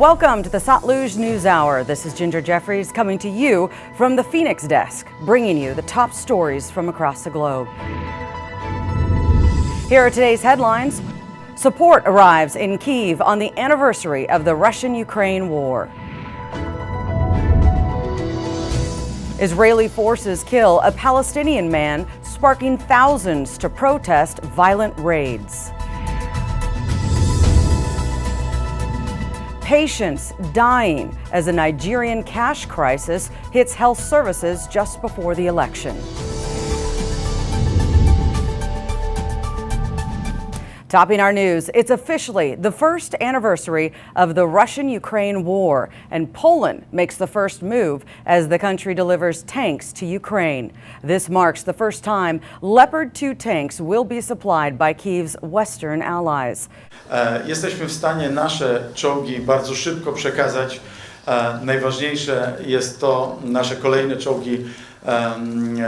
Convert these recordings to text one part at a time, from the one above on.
Welcome to the SATLUJ News Hour. This is Jeffries coming to you from the Phoenix desk, bringing you the top stories from across the globe. Here are today's headlines. Support arrives in Kyiv on the anniversary of the Russian-Ukraine war. Israeli forces kill a Palestinian man, sparking thousands to protest violent raids. Patients dying as a Nigerian cash crisis hits health services just before the election. Topping our news, it's officially the first anniversary of the Russian-Ukraine war, and Poland makes the first move as the country delivers tanks to Ukraine. This marks the first time Leopard 2 tanks will be supplied by Kyiv's Western allies. Jesteśmy w stanie nasze czołgi bardzo szybko przekazać. Najważniejsze jest to nasze kolejne czołgi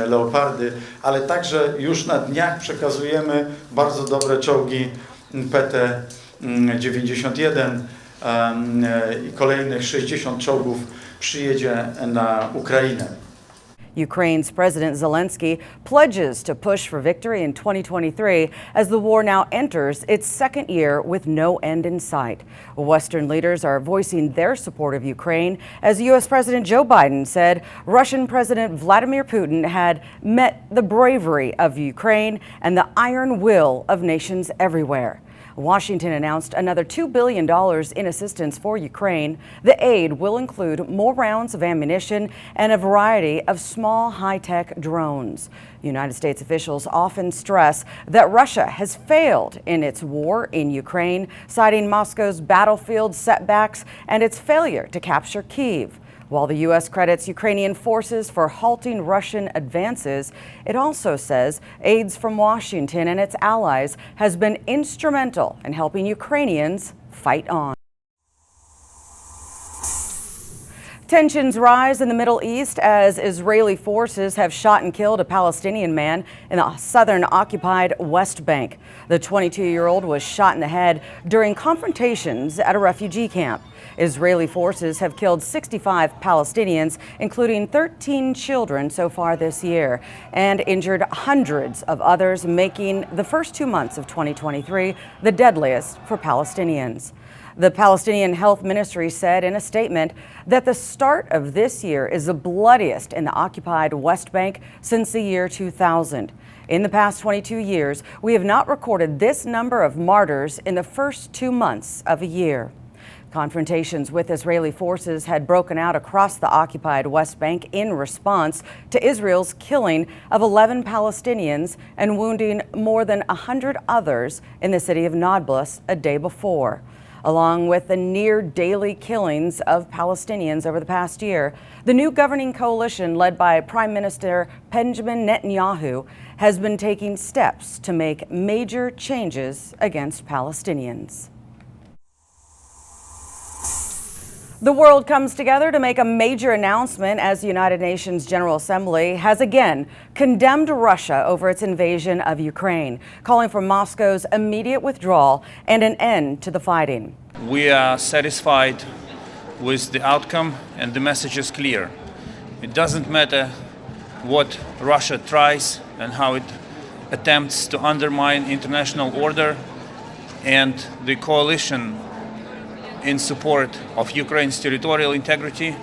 Leopardy, ale także już na dniach przekazujemy bardzo dobre czołgi PT-91 i kolejnych 60 czołgów przyjedzie na Ukrainę. Ukraine's President Zelensky pledges to push for victory in 2023 as the war now enters its second year with no end in sight. Western leaders are voicing their support of Ukraine as U.S. President Joe Biden said Russian President Vladimir Putin had met the bravery of Ukraine and the iron will of nations everywhere. Washington announced another $2 billion in assistance for Ukraine. The aid will include more rounds of ammunition and a variety of small high-tech drones. United States officials often stress that Russia has failed in its war in Ukraine, citing Moscow's battlefield setbacks and its failure to capture Kyiv. While the U.S. credits Ukrainian forces for halting Russian advances, it also says aids from Washington and its allies has been instrumental in helping Ukrainians fight on. Tensions rise in the Middle East as Israeli forces have shot and killed a Palestinian man in the southern occupied West Bank. The 22-year-old was shot in the head during confrontations at a refugee camp. Israeli forces have killed 65 Palestinians, including 13 children so far this year, and injured hundreds of others, making the first 2 months of 2023 the deadliest for Palestinians. The Palestinian Health Ministry said in a statement that the start of this year is the bloodiest in the occupied West Bank since the year 2000. In the past 22 years, we have not recorded this number of martyrs in the first 2 months of a year. Confrontations with Israeli forces had broken out across the occupied West Bank in response to Israel's killing of 11 Palestinians and wounding more than 100 others in the city of Nablus a day before. Along with the near-daily killings of Palestinians over the past year, the new governing coalition led by Prime Minister Benjamin Netanyahu has been taking steps to make major changes against Palestinians. The world comes together to make a major announcement as the United Nations General Assembly has again condemned Russia over its invasion of Ukraine, calling for Moscow's immediate withdrawal and an end to the fighting. We are satisfied with the outcome, and the message is clear. It doesn't matter what Russia tries and how it attempts to undermine international order, and the coalition in support of Ukraine's territorial integrity,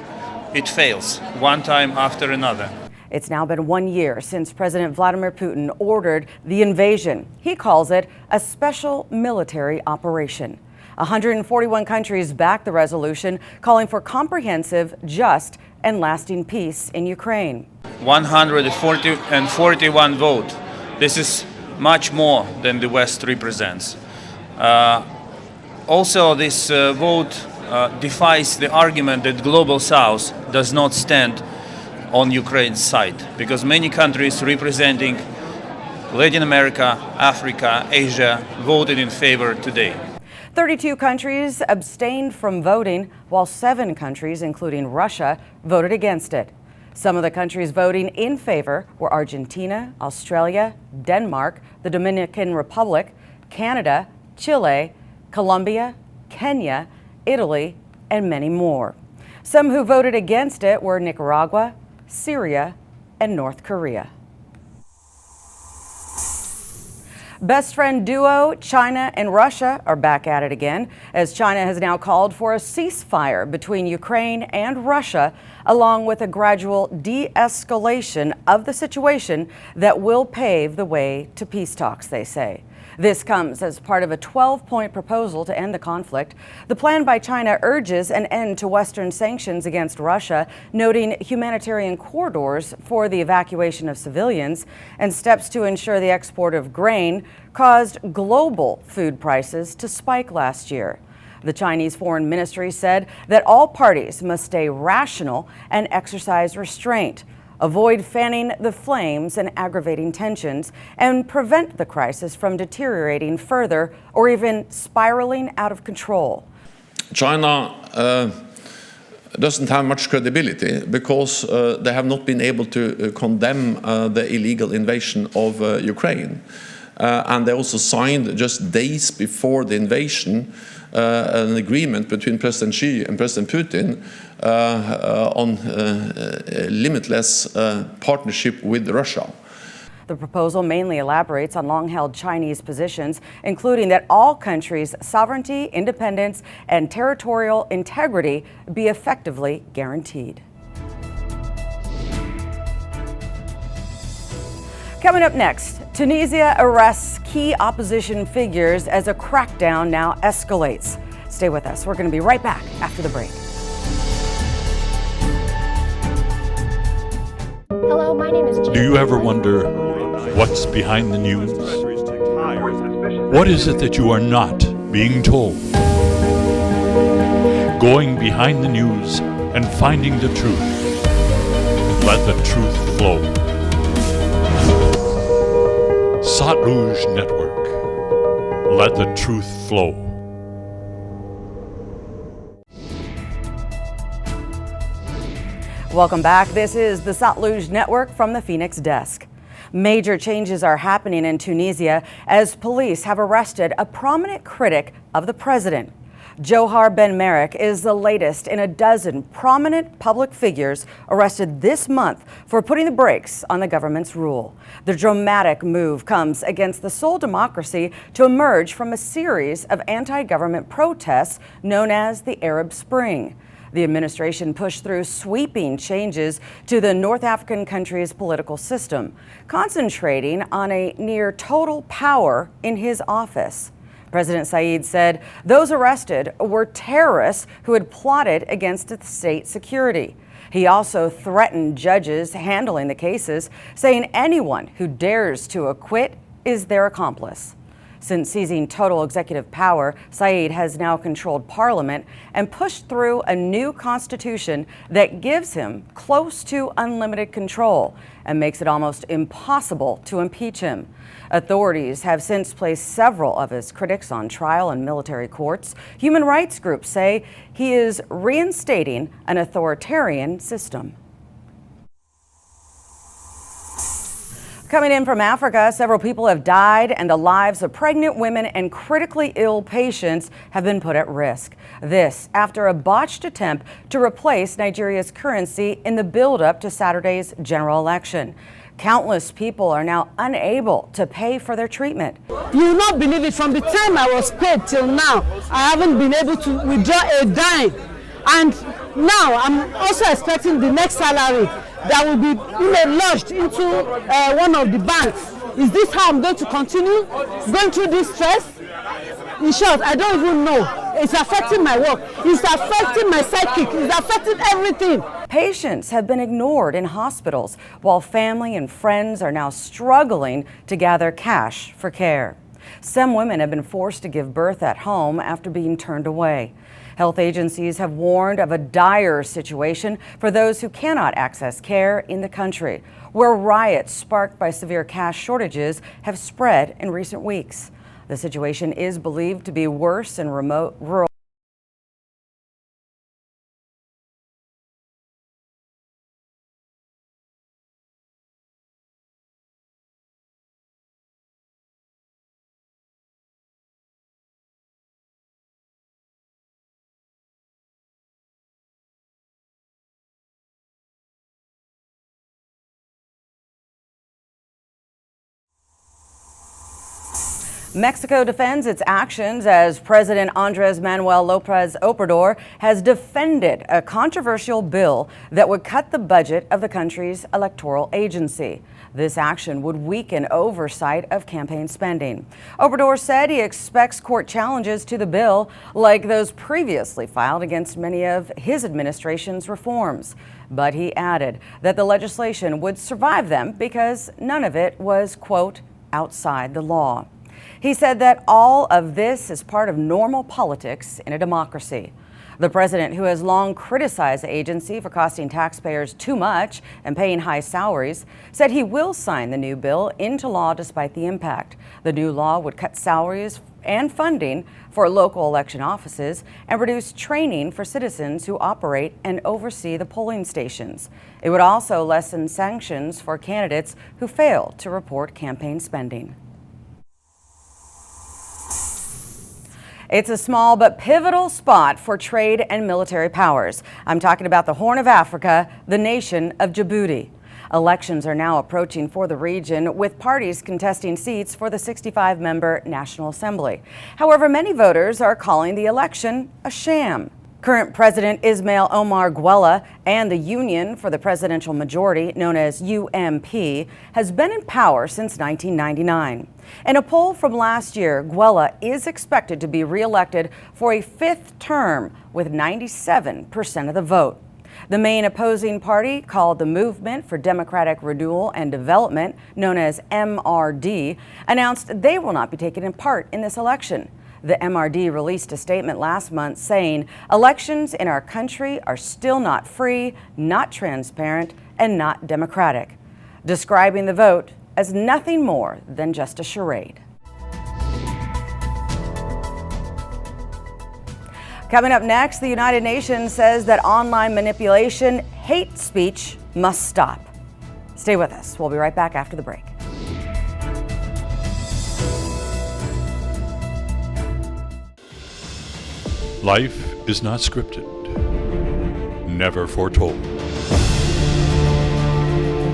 it fails one time after another. It's now been 1 year since President Vladimir Putin ordered the invasion. He calls it a special military operation. 141 countries backed the resolution, calling for comprehensive, just, and lasting peace in Ukraine. 141 vote. This is much more than the West represents. Also, this vote defies the argument that Global South does not stand on Ukraine's side, because many countries representing Latin America, Africa, Asia voted in favor today. 32 countries abstained from voting, while 7 countries, including Russia, voted against it. Some of the countries voting in favor were Argentina, Australia, Denmark, the Dominican Republic, Canada, Chile, Colombia, Kenya, Italy, and many more. Some who voted against it were Nicaragua, Syria, and North Korea. Best friend duo China and Russia are back at it again, as China has now called for a ceasefire between Ukraine and Russia, along with a gradual de-escalation of the situation that will pave the way to peace talks, they say. This comes as part of a 12-point proposal to end the conflict. The plan by China urges an end to Western sanctions against Russia, noting humanitarian corridors for the evacuation of civilians and steps to ensure the export of grain caused global food prices to spike last year. The Chinese Foreign Ministry said that all parties must stay rational and exercise restraint, avoid fanning the flames and aggravating tensions, and prevent the crisis from deteriorating further or even spiraling out of control. China doesn't have much credibility because they have not been able to condemn the illegal invasion of Ukraine. And they also signed, just days before the invasion, an agreement between President Xi and President Putin on limitless partnership with Russia. The proposal mainly elaborates on long-held Chinese positions, including that all countries' sovereignty, independence, and territorial integrity be effectively guaranteed. Coming up next, Tunisia arrests key opposition figures as a crackdown now escalates. Stay with us. We're going to be right back after the break. Hello, my name is Jeffries. Do you ever wonder what's behind the news? What is it that you are not being told? Going behind the news and finding the truth. Let the truth flow. SATLUJ Network. Let the truth flow. Welcome back. This is the SATLUJ Network from the Phoenix desk. Major changes are happening in Tunisia as police have arrested a prominent critic of the president. Johar Ben Merrick is the latest in a dozen prominent public figures arrested this month for putting the brakes on the government's rule. The dramatic move comes against the sole democracy to emerge from a series of anti-government protests known as the Arab Spring. The administration pushed through sweeping changes to the North African country's political system, concentrating on a near total power in his office. President Said said those arrested were terrorists who had plotted against state security. He also threatened judges handling the cases, saying anyone who dares to acquit is their accomplice. Since seizing total executive power, Said has now controlled parliament and pushed through a new constitution that gives him close to unlimited control and makes it almost impossible to impeach him. Authorities have since placed several of his critics on trial in military courts. Human rights groups say he is reinstating an authoritarian system. Coming in from Africa, several people have died and the lives of pregnant women and critically ill patients have been put at risk. This after a botched attempt to replace Nigeria's currency in the build-up to Saturday's general election. Countless people are now unable to pay for their treatment. You will not believe it, from the time I was paid till now, I haven't been able to withdraw a dime. And now I'm also expecting the next salary that will be lodged into one of the banks. Is this how I'm going to continue going through this stress? In short, I don't even know. It's affecting my work. It's affecting my psychic. It's affecting everything. Patients have been ignored in hospitals, while family and friends are now struggling to gather cash for care. Some women have been forced to give birth at home after being turned away. Health agencies have warned of a dire situation for those who cannot access care in the country, where riots sparked by severe cash shortages have spread in recent weeks. The situation is believed to be worse in remote rural Mexico defends its actions as President Andrés Manuel López Obrador has defended a controversial bill that would cut the budget of the country's electoral agency. This action would weaken oversight of campaign spending. Obrador said he expects court challenges to the bill, like those previously filed against many of his administration's reforms. But he added that the legislation would survive them because none of it was, quote, outside the law. He said that all of this is part of normal politics in a democracy. The president, who has long criticized the agency for costing taxpayers too much and paying high salaries, said he will sign the new bill into law despite the impact. The new law would cut salaries and funding for local election offices and reduce training for citizens who operate and oversee the polling stations. It would also lessen sanctions for candidates who fail to report campaign spending. It's a small but pivotal spot for trade and military powers. I'm talking about the Horn of Africa, the nation of Djibouti. Elections are now approaching for the region, with parties contesting seats for the 65-member National Assembly. However, many voters are calling the election a sham. Current President Ismail Omar Guelleh and the Union for the Presidential Majority, known as UMP, has been in power since 1999. In a poll from last year, Guelleh is expected to be re-elected for a fifth term with 97% of the vote. The main opposing party, called the Movement for Democratic Renewal and Development, known as MRD, announced they will not be taking part in this election. The MRD released a statement last month saying elections in our country are still not free, not transparent, and not democratic, describing the vote as nothing more than just a charade. Coming up next, the United Nations says that online manipulation, hate speech must stop. Stay with us. We'll be right back after the break. Life is not scripted, never foretold.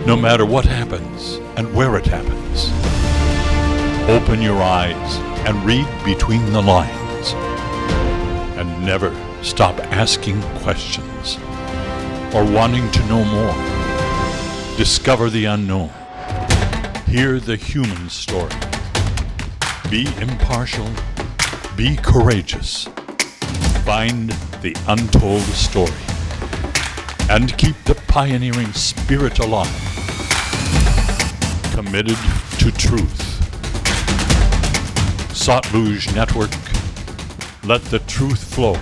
No matter what happens and where it happens, open your eyes and read between the lines. And never stop asking questions or wanting to know more. Discover the unknown. Hear the human story. Be impartial. Be courageous. Find the untold story. And keep the pioneering spirit alive. Committed to truth. SATLUJ Network. Let the truth flow.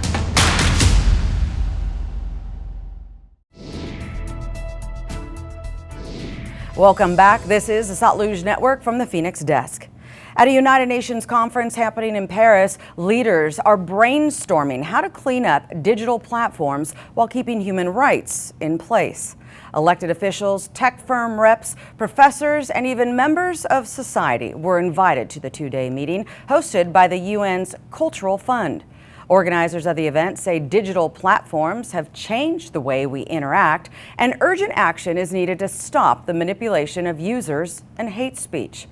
Welcome back. This is the SATLUJ Network from the Phoenix desk. At a United Nations conference happening in Paris, leaders are brainstorming how to clean up digital platforms while keeping human rights in place. Elected officials, tech firm reps, professors, and even members of society were invited to the two-day meeting hosted by the UN's Cultural Fund. Organizers of the event say digital platforms have changed the way we interact, and urgent action is needed to stop the manipulation of users and hate speech.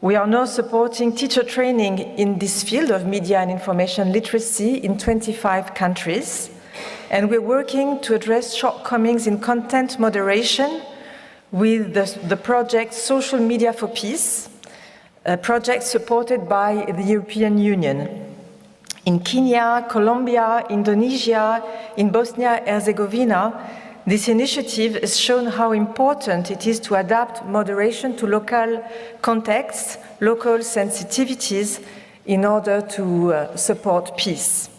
We are now supporting teacher training in this field of media and information literacy in 25 countries. And we're working to address shortcomings in content moderation with the project Social Media for Peace, a project supported by the European Union. In Kenya, Colombia, Indonesia, in Bosnia-Herzegovina, this initiative has shown how important it is to adapt moderation to local contexts, local sensitivities, in order to support peace.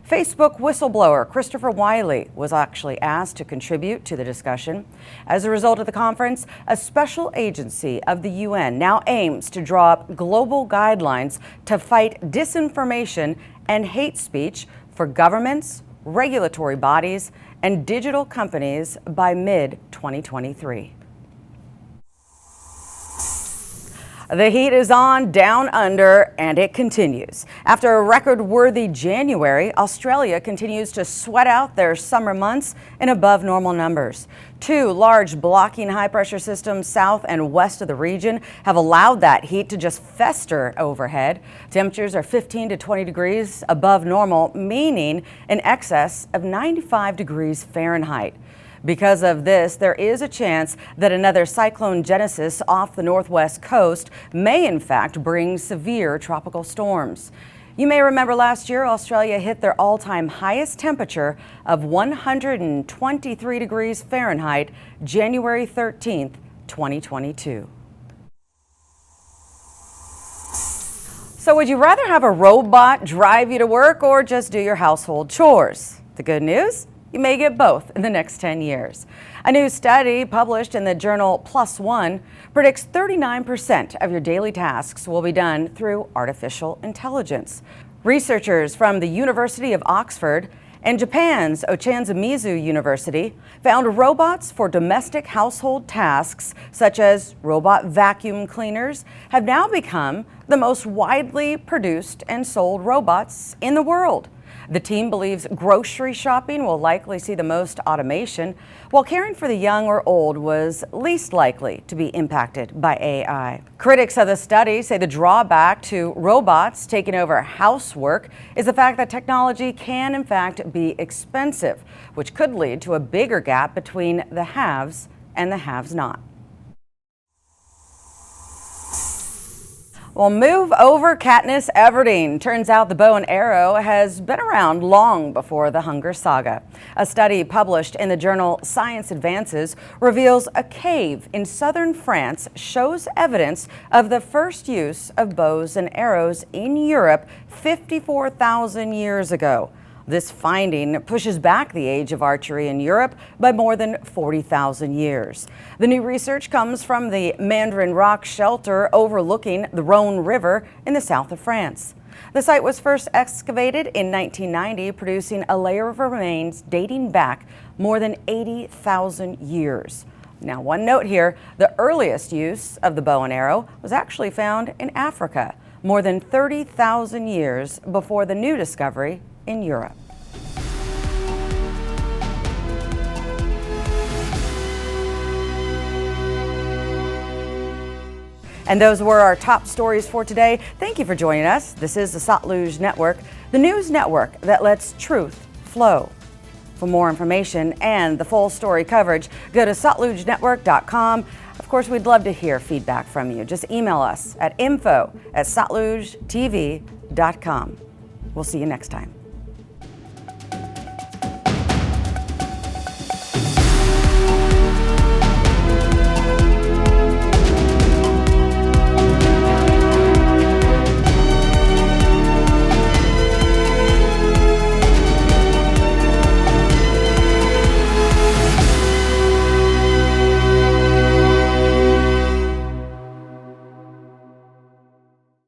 Facebook whistleblower Christopher Wiley was actually asked to contribute to the discussion. As a result of the conference, a special agency of the UN now aims to draw up global guidelines to fight disinformation and hate speech for governments, regulatory bodies, and digital companies by mid-2023. The heat is on down under, and it continues. After a record-worthy January, Australia continues to sweat out their summer months in above normal numbers. Two large blocking high-pressure systems south and west of the region have allowed that heat to just fester overhead. Temperatures are 15 to 20 degrees above normal, meaning in excess of 95 degrees Fahrenheit. Because of this, there is a chance that another cyclone genesis off the northwest coast may in fact bring severe tropical storms. You may remember last year, Australia hit their all-time highest temperature of 123 degrees Fahrenheit, January 13th, 2022. So would you rather have a robot drive you to work or just do your household chores? The good news? You may get both in the next 10 years. A new study published in the journal PLOS ONE predicts 39% of your daily tasks will be done through artificial intelligence. Researchers from the University of Oxford and Japan's Ochanzamizu University found robots for domestic household tasks, such as robot vacuum cleaners, have now become the most widely produced and sold robots in the world. The team believes grocery shopping will likely see the most automation, while caring for the young or old was least likely to be impacted by AI. Critics of the study say the drawback to robots taking over housework is the fact that technology can in fact be expensive, which could lead to a bigger gap between the haves and the have-not. Well, move over, Katniss Everdeen. Turns out the bow and arrow has been around long before the Hunger Saga. A study published in the journal Science Advances reveals a cave in southern France shows evidence of the first use of bows and arrows in Europe 54,000 years ago. This finding pushes back the age of archery in Europe by more than 40,000 years. The new research comes from the Mandarin Rock shelter overlooking the Rhone River in the south of France. The site was first excavated in 1990, producing a layer of remains dating back more than 80,000 years. Now, one note here, the earliest use of the bow and arrow was actually found in Africa, more than 30,000 years before the new discovery in Europe. And those were our top stories for today. Thank you for joining us. This is the SATLUJ Network, the news network that lets truth flow. For more information and the full story coverage, go to satlujnetwork.com. Of course, we'd love to hear feedback from you. Just email us at info@satlujtv.com. We'll see you next time.